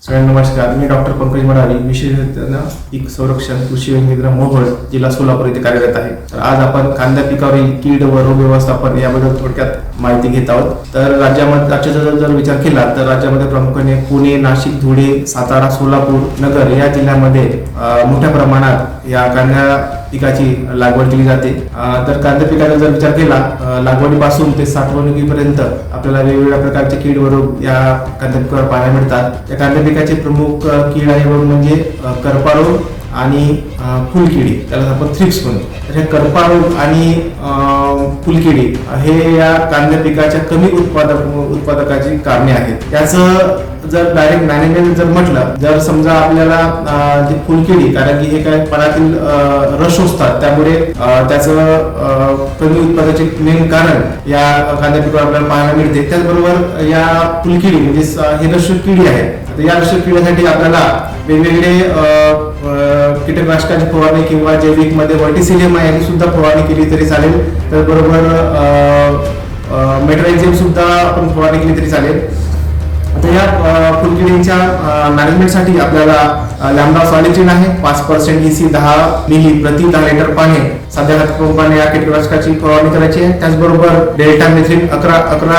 सगळ्यांना नमस्कार. मी डॉक्टर पंकज मडावी, विशेषज्ञ पीक संरक्षण कृषी केंद्र मोहोळ, जिल्हा सोलापूर येथे कार्यरत आहे. तर आज आपण कांदा पिकावरील कीड व रोग व्यवस्थापन याबद्दल थोडक्यात माहिती घेत आहोत. तर राज्यामध्ये राज्याचा जर विचार केला तर राज्यामध्ये प्रामुख्याने पुणे, नाशिक, धुळे, सातारा, सोलापूर, नगर या जिल्ह्यांमध्ये मोठ्या प्रमाणात या कांदा पिकाची लागवड केली जाते. तर कांदा पिकाचा जर विचार केला, लागवडीपासून ते साठवणुकीपर्यंत आपल्याला वेगवेगळ्या प्रकारचे कीड व रोग या कांदा पिकावर पाहायला मिळतात. या कांदा पिकाचे प्रमुख कीड आहे रोग म्हणजे करपारोग आणि फुलकिडी, त्याला आपण थ्रिप्स म्हणतो. तर हे करपारोग आणि फुलकिडी हे या कांदा पिकाच्या कमी उत्पादकाची कारणे आहेत. त्याचं जर डायरेक्ट मॅनेजमेंट जर म्हटलं, जर समजा आपल्याला जी फुलकिडी, कारण की हे काय पानातील रस शोषतात, त्यामुळे त्याचं कमी उत्पादनाचे मेन कारण या कांदा पिकावर आपल्याला पाहायला मिळते. त्याचबरोबर या फुलकिडी म्हणजे ही रसशोष किडी आहे. तर या रसशोष किडीसाठी आपल्याला वेगवेगळे कीटकनाशकांची फवारणी किंवा जैविक मध्ये व्हर्टिसिलियम याची सुद्धा फवारणी केली तरी चालेल. त्याचबरोबर मेट्रायझेम सुद्धा आपण फवारणी केली तरी चालेल. आता या फुलकिडींच्या मॅनेजमेंटसाठी आपल्याला लॅम्डासॉलिट्रिन आहे 5% EC 10 मिली प्रति 10 लिटर पाणी साध्या हातपंपाने या कीटकनाशकाची फवारणी करायची आहे. त्याचबरोबर डेल्टामेथ्रिन 11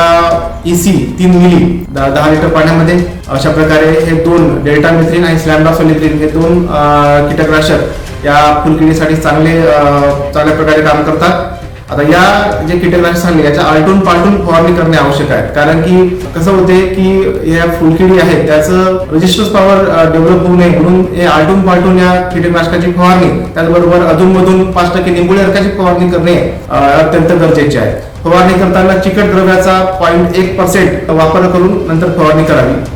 EC 3 मिली 10 लिटर पाण्यामध्ये. अशा प्रकारे हे दोन डेल्टामेथ्रिन आणि लॅम्डासॉलिट्रिन हे दोन कीटकनाशक या फुलकिडीसाठी चांगल्या प्रकारे काम करतात. आता या जे कीटकनाशक सांगले याच्या आलटून पालटून फवारणी करणे आवश्यक आहे, कारण की कसं होते की या फुलकिडी आहे त्याचं रेजिस्टन्स पॉवर डेव्हलप होऊ नये म्हणून हे आलटून पालटून या कीटकनाशकाची फवारणी, त्याचबरोबर अधूनमधून 5% निंबोळी अर्काची फवारणी करणे अत्यंत गरजेचे आहे. फवारणी करताना चिकट द्रव्याचा 0.1% वापर करून नंतर फवारणी करावी.